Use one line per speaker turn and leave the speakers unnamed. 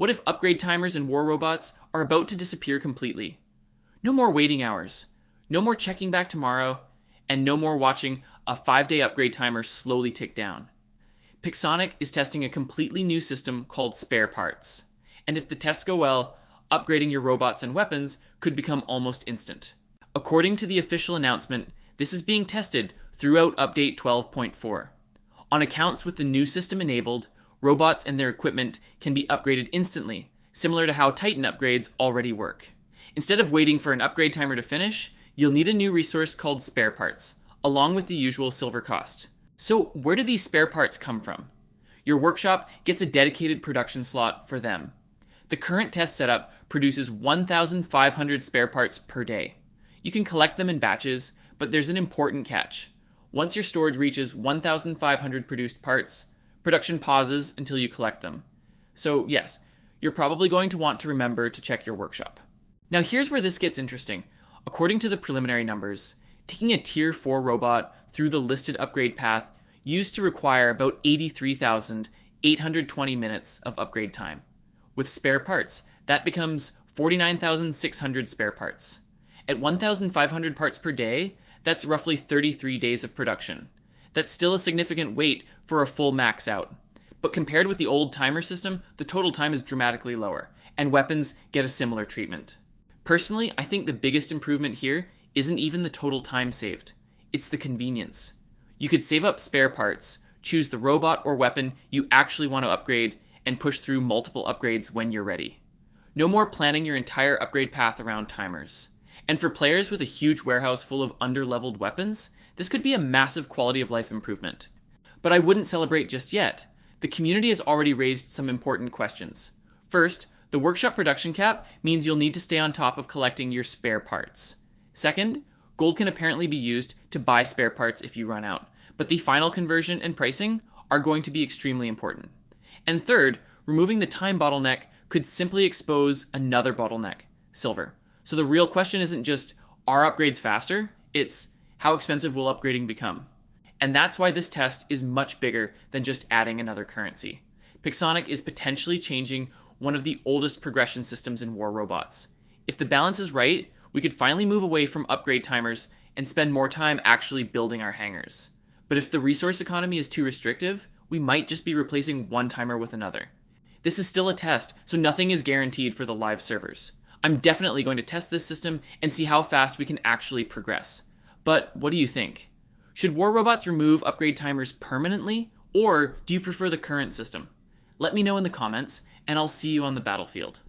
What if upgrade timers in war robots are about to disappear completely? No more waiting hours, no more checking back tomorrow, and no more watching a 5-day upgrade timer slowly tick down. Pixonic is testing a completely new system called spare parts. And if the tests go well, upgrading your robots and weapons could become almost instant. According to the official announcement, this is being tested throughout Update 12.4. On accounts with the new system enabled, robots and their equipment can be upgraded instantly, similar to how Titan upgrades already work. Instead of waiting for an upgrade timer to finish, you'll need a new resource called spare parts, along with the usual silver cost. So where do these spare parts come from? Your workshop gets a dedicated production slot for them. The current test setup produces 1,500 spare parts per day. You can collect them in batches, but there's an important catch. Once your storage reaches 1,500 produced parts, production pauses until you collect them. So yes, you're probably going to want to remember to check your workshop. Now here's where this gets interesting. According to the preliminary numbers, taking a Tier 4 robot through the listed upgrade path used to require about 83,820 minutes of upgrade time. With spare parts, that becomes 49,600 spare parts. At 1,500 parts per day, that's roughly 33 days of production. That's still a significant wait for a full max out. But compared with the old timer system, the total time is dramatically lower, and weapons get a similar treatment. Personally, I think the biggest improvement here isn't even the total time saved. It's the convenience. You could save up spare parts, choose the robot or weapon you actually want to upgrade, and push through multiple upgrades when you're ready. No more planning your entire upgrade path around timers. And for players with a huge warehouse full of underleveled weapons, this could be a massive quality of life improvement. But I wouldn't celebrate just yet. The community has already raised some important questions. First, the workshop production cap means you'll need to stay on top of collecting your spare parts. Second, gold can apparently be used to buy spare parts if you run out, but the final conversion and pricing are going to be extremely important. And third, removing the time bottleneck could simply expose another bottleneck, silver. So the real question isn't just, are upgrades faster? It's, how expensive will upgrading become? And that's why this test is much bigger than just adding another currency. Pixonic is potentially changing one of the oldest progression systems in war robots. If the balance is right, we could finally move away from upgrade timers and spend more time actually building our hangars. But if the resource economy is too restrictive, we might just be replacing one timer with another. This is still a test, so nothing is guaranteed for the live servers. I'm definitely going to test this system and see how fast we can actually progress. But what do you think? Should war robots remove upgrade timers permanently, or do you prefer the current system? Let me know in the comments, and I'll see you on the battlefield.